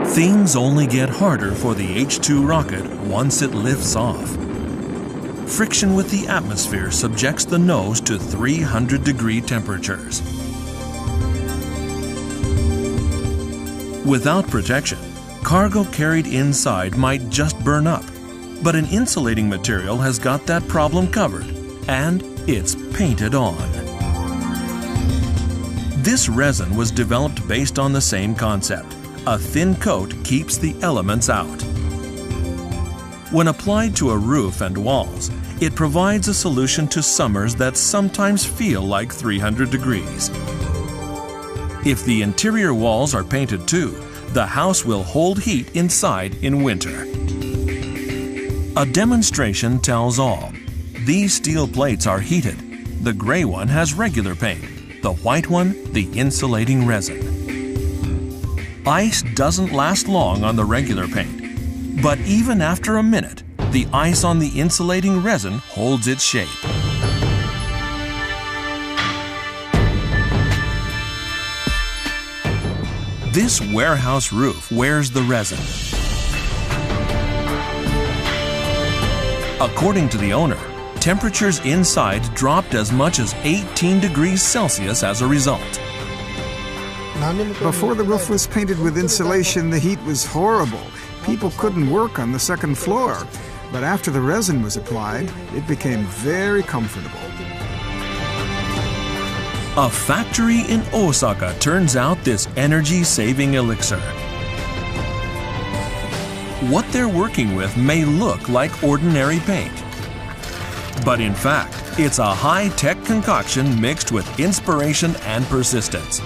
Things only get harder for the H2 rocket once it lifts off. Friction with the atmosphere subjects the nose to 300-degree temperatures. Without protection, cargo carried inside might just burn up, but an insulating material has got that problem covered, and it's painted on. This resin was developed based on the same concept. A thin coat keeps the elements out. When applied to a roof and walls, it provides a solution to summers that sometimes feel like 300 degrees. If the interior walls are painted too, the house will hold heat inside in winter. A demonstration tells all. These steel plates are heated. The gray one has regular paint, the white one the insulating resin. Ice doesn't last long on the regular paint, but even after a minute, the ice on the insulating resin holds its shape. This warehouse roof wears the resin. According to the owner, temperatures inside dropped as much as 18 degrees Celsius as a result. Before the roof was painted with insulation, the heat was horrible. People couldn't work on the second floor. But after the resin was applied, it became very comfortable. A factory in Osaka turns out this energy-saving elixir. What they're working with may look like ordinary paint. But in fact, it's a high-tech concoction mixed with inspiration and persistence.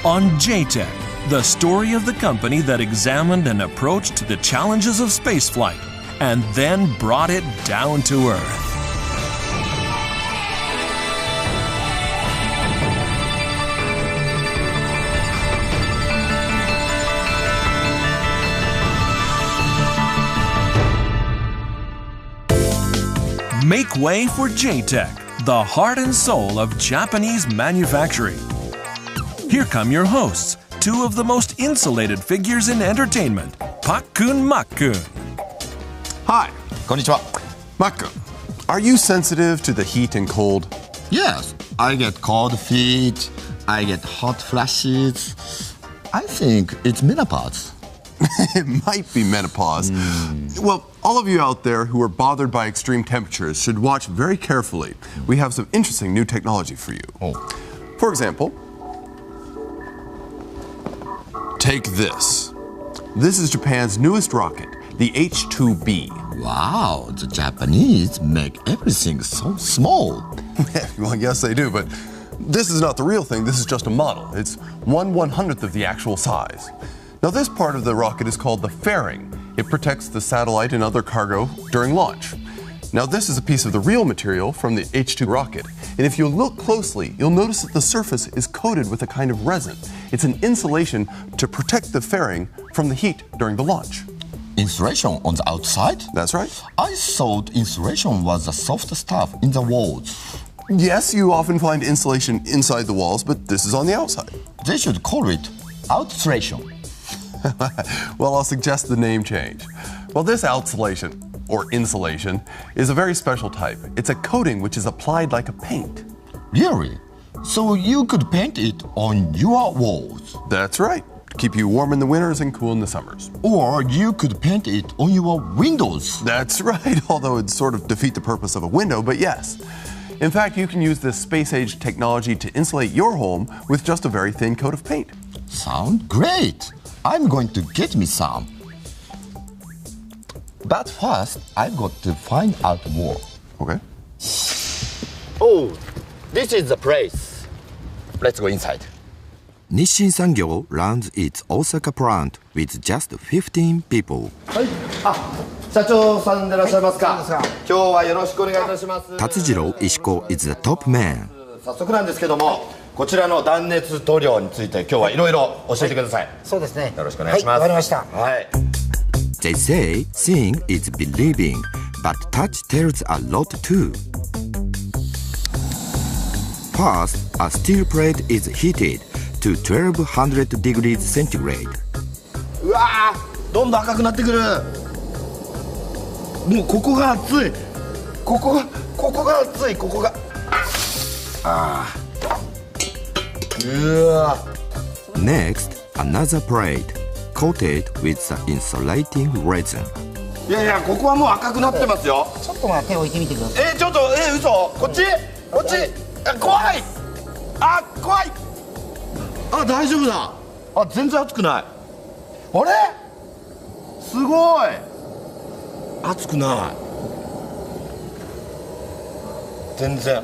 On JTech, the story of the company that examined an approach to the challenges of spaceflight and then brought it down to Earth. Make way for JTech, the heart and soul of Japanese manufacturing. Here come your hosts, two of the most insulated figures in entertainment, Pak-kun, Mak-kun. Hi. Konnichiwa. Mak-kun, are you sensitive to the heat and cold? Yes, I get cold feet, I get hot flashes. I think it's menopause. It might be menopause. Well, all of you out there who are bothered by extreme temperatures should watch very carefully. We have some interesting new technology for you. For example, take this. This is Japan's newest rocket, the H2B. Wow, the Japanese make everything so small. Well, yes, they do, but this is not the real thing. This is just a model. It's 1/100th of the actual size. Now, this part of the rocket is called the fairing. It protects the satellite and other cargo during launch. Now, this is a piece of the real material from the H2 rocket. And if you look closely, you'll notice that the surface is coated with a kind of resin. It's an insulation to protect the fairing from the heat during the launch. Insulation on the outside? That's right. I thought insulation was the soft stuff in the walls. Yes, you often find insulation inside the walls, but this is on the outside. They should call it outsulation. Well, I'll suggest the name change. Well, this outsulation, or insulation, is a very special type. It's a coating which is applied like a paint. Really? So you could paint it on your walls? That's right. Keep you warm in the winters and cool in the summers. Or you could paint it on your windows? That's right, although it'd sort of defeat the purpose of a window, but yes. In fact, you can use this space-age technology to insulate your home with just a very thin coat of paint. Sound great! I'm going to get me some. But first, I've got to find out more. Okay. Oh, this is the place. Let's go inside. Nisshin Sangyo runs its Osaka plant with just 15 people. 社長さんでいらっしゃいますか。今日はよろしくお願いいたします。 Tatsujiro Ishiko is the top man. 早速なんですけども、こちらの断熱塗料について今日はいろいろ教えてください。そうですね。よろしくお願いします。はい、わかりました。はい。 They say seeing is believing, but touch tells a lot too. First, a steel plate is heated to to 1200 degrees centigrade. うわー、どんどん赤くなってくる。もうここが熱い。ここが熱い。ここが。あー。うわ。Next, another plate coated with the insulating resin. いやいや、ここはもう赤くなってますよ。ちょっと手を置いてみてください。ちょっと、嘘。こっち。怖い。怖い。大丈夫だ。全然熱くない。あれ。すごい。熱くない。全然。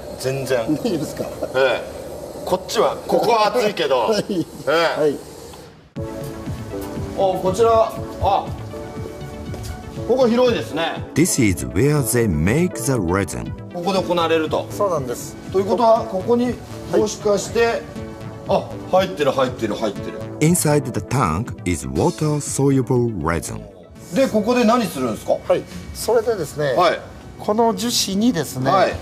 いいですか。ここは熱いけど。はい。こちら。ここ広いですね。 This is where they make the resin. ここで行われると。そうなんです。ということはここにもしかして、入ってる。Inside the tank is water-soluble resin. でここで何するんですか。はい。それでですね。はい。この樹脂にですね。はい。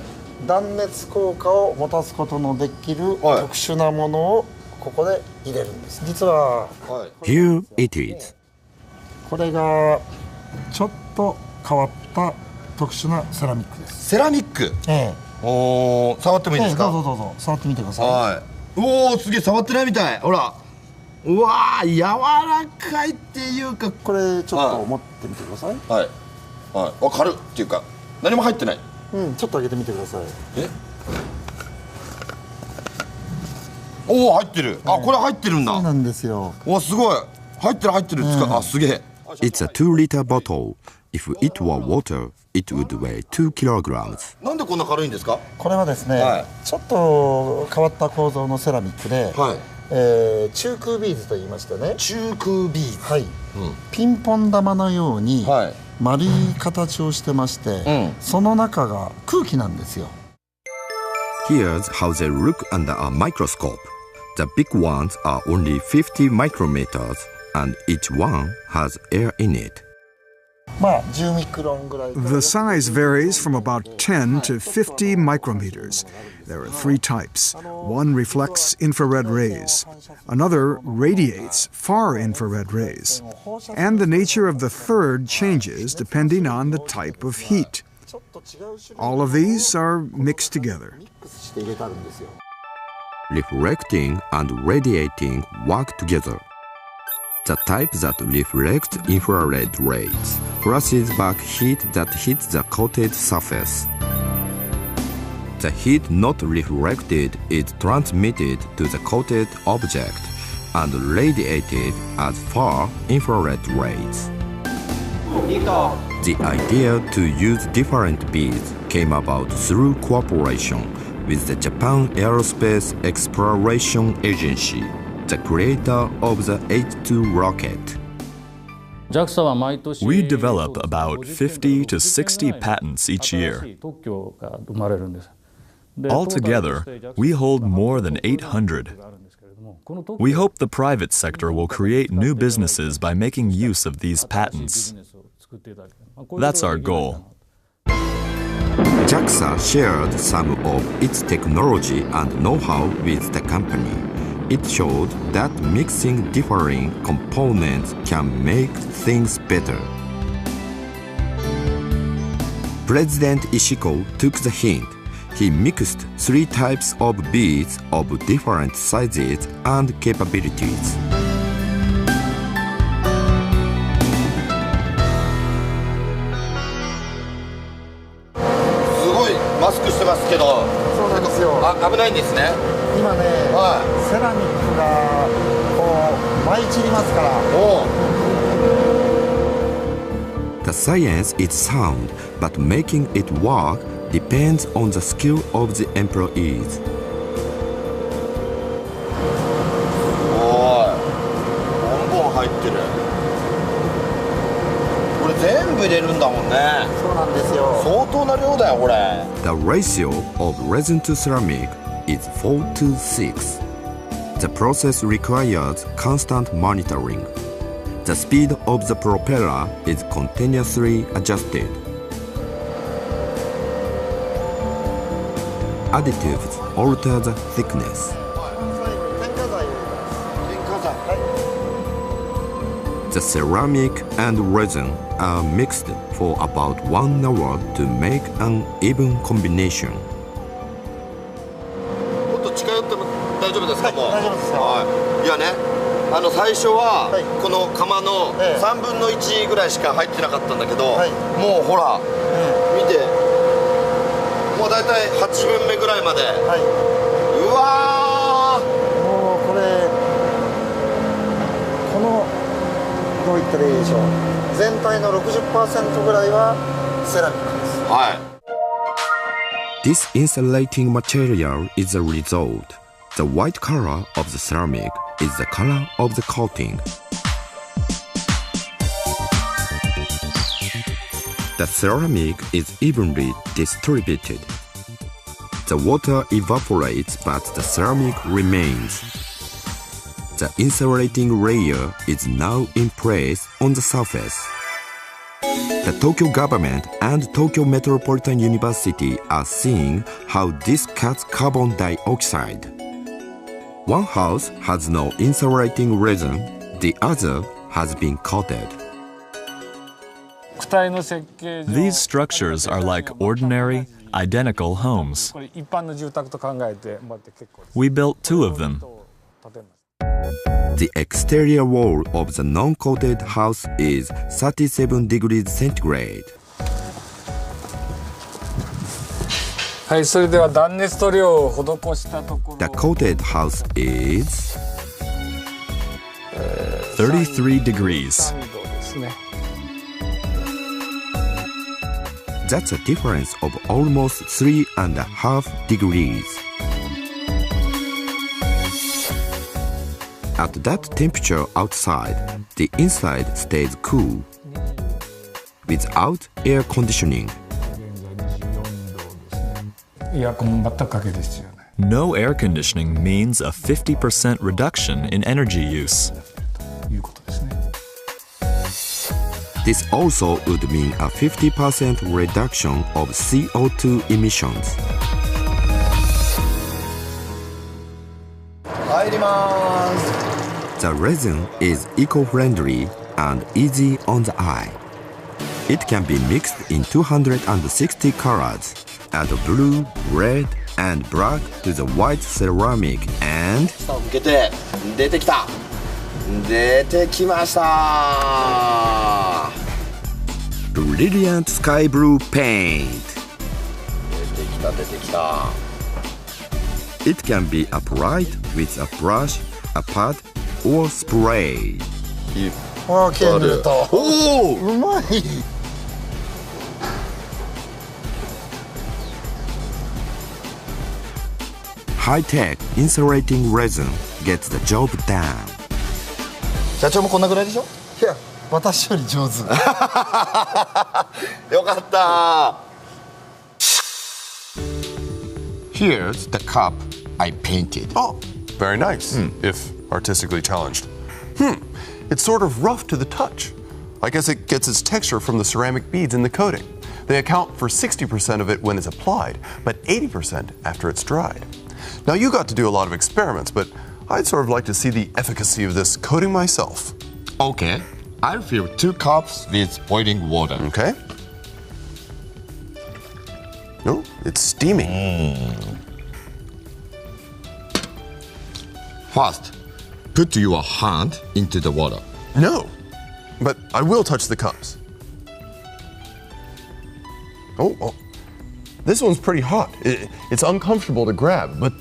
断熱効果を持たすことのできるはい特殊なものをここで入れるんです。実は、Here it is. これがちょっと変わった特殊なセラミックです。セラミック。触ってもいいですか。どうぞ触ってみてください。はい。すげえ、触ってないみたい。ほら。うわー、柔らかいっていうか。これちょっと持ってみてください。はい。軽いっていうか何も入ってない。ちょっと開けてみてください。入ってる。これ入ってるんだ。そうなんですよ。すごい。入ってる。すげえ。It's a 2-liter bottle. If it were water, it would weigh 2 kilograms. なんでこんな軽いんですか。これはですね、ちょっと変わった構造のセラミックで、中空ビーズと言いましてね。中空ビーズ。はい。ピンポン玉のように丸い形をしてまして、その中が空気なんですよ。Here's how they look under a microscope. The big ones are only 50 micrometers, and each one has air in it. 10ミクロンぐらい。 The size varies from about 10 to 50 micrometers. There are 3 types. One reflects infrared rays. Another radiates far infrared rays. And the nature of the third changes depending on the type of heat. All of these are mixed together. Reflecting and radiating work together. The type that reflects infrared rays flashes back heat that hits the coated surface. The heat not reflected is transmitted to the coated object and radiated as far infrared rays. The idea to use different beads came about through cooperation with the Japan Aerospace Exploration Agency, the creator of the H2 rocket. We develop about 50 to 60 patents each year. Altogether, we hold more than 800. We hope the private sector will create new businesses by making use of these patents. That's our goal. JAXA shared some of its technology and know-how with the company. It showed that mixing differing components can make things better. President Ishiko took the hint. He mixed 3 types of beads of different sizes and capabilities. すごいマスクしてますけど。そうなんですよ。危ないんですね。今ね、セラミックがこう舞い散りますから。The science is sound, but making it work depends on the skill of the employees. ボンボン入ってる。これ全部入れるんだもんね。そうなんですよ。相当な量だよこれ。The ratio of resin to ceramic is 4 to 6. The process requires constant monitoring. The speed of the propeller is continuously adjusted. Additives alter the thickness. The ceramic and resin are mixed for about 1 hour to make an even combination. もっと近寄っても大丈夫ですか？もう大丈夫ですよ。いやね、最初はこの釜の3分の1ぐらいしか入ってなかったんだけど、もうほら、見て、もうだいたい8分目ぐらいまで。うわー、もうこれこのどう言ったらいいでしょう、全体の 60% ぐらいはセラミックです。はい。 This insulating material is the result. The white color of the ceramic is the color of the coating. The ceramic is evenly distributed. The water evaporates, but the ceramic remains. The insulating layer is now in place on the surface. The Tokyo government and Tokyo Metropolitan University are seeing how this cuts carbon dioxide. One house has no insulating resin, the other has been coated. These structures are like ordinary, identical homes. We built 2 of them. The exterior wall of the non-coated house is 37 degrees centigrade. The coated house is 33 degrees. That's a difference of almost 3.5 degrees. At that temperature outside, the inside stays cool, without air conditioning. No air conditioning means a 50% reduction in energy use. This also would mean a 50% reduction of CO2 emissions. 入ります。 The resin is eco-friendly and easy on the eye. It can be mixed in 260 colors. Add blue, red, and black to the white ceramic and 向けて出てきた。出てきました。 brilliant sky blue paint. 出てきた出てきた。 It can be applied with a brush, a pad, or spray. わあ、剣入れた。おお、うまい。 High-tech insulating resin gets the job done. 社長もこんなぐらいでしょ？いや、私より上手。よかった。 Here's the cup I painted. Oh, very nice, if artistically challenged. It's sort of rough to the touch. I guess it gets its texture from the ceramic beads in the coating. They account for 60% of it when it's applied, but 80% after it's dried. Now, you got to do a lot of experiments, but I'd sort of like to see the efficacy of this coating myself. Okay, I'll fill 2 cups with boiling water. Okay. No, it's steaming. First, put your hand into the water. No, but I will touch the cups. Oh, this one's pretty hot. It's uncomfortable to grab, but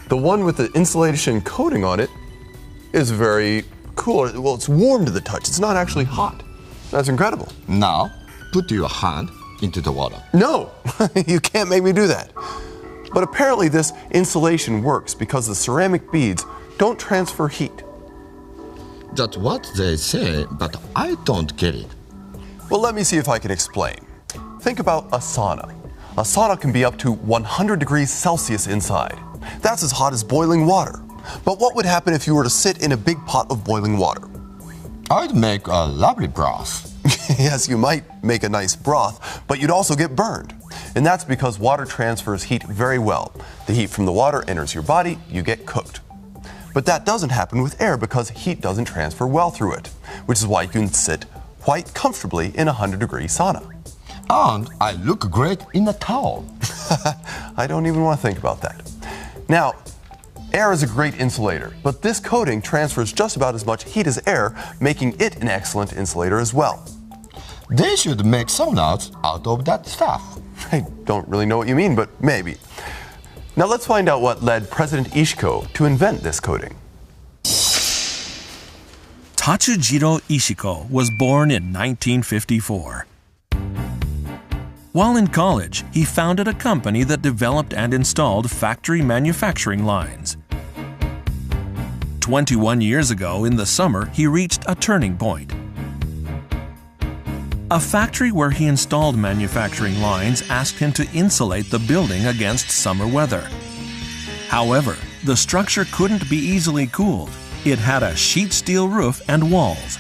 the one with the insulation coating on it is very cool. Well, it's warm to the touch. It's not actually hot. That's incredible. Now, put your hand into the water. No, you can't make me do that. But apparently this insulation works because the ceramic beads don't transfer heat. That's what they say, but I don't get it. Well, let me see if I can explain. Think about a sauna. A sauna can be up to 100 degrees Celsius inside. That's as hot as boiling water. But what would happen if you were to sit in a big pot of boiling water? I'd make a lovely broth. Yes, you might make a nice broth, but you'd also get burned. And that's because water transfers heat very well. The heat from the water enters your body, you get cooked. But that doesn't happen with air because heat doesn't transfer well through it, which is why you can sit quite comfortably in a 100-degree sauna. And I look great in a towel. I don't even want to think about that. Now, air is a great insulator, but this coating transfers just about as much heat as air, making it an excellent insulator as well. They should make saunas out of that stuff. I don't really know what you mean, but maybe. Now let's find out what led President Ishiko to invent this coating. Tatsujiro Ishiko was born in 1954. While in college, he founded a company that developed and installed factory manufacturing lines. 21 years ago, in the summer, he reached a turning point. A factory where he installed manufacturing lines asked him to insulate the building against summer weather. However, the structure couldn't be easily cooled. It had a sheet steel roof and walls,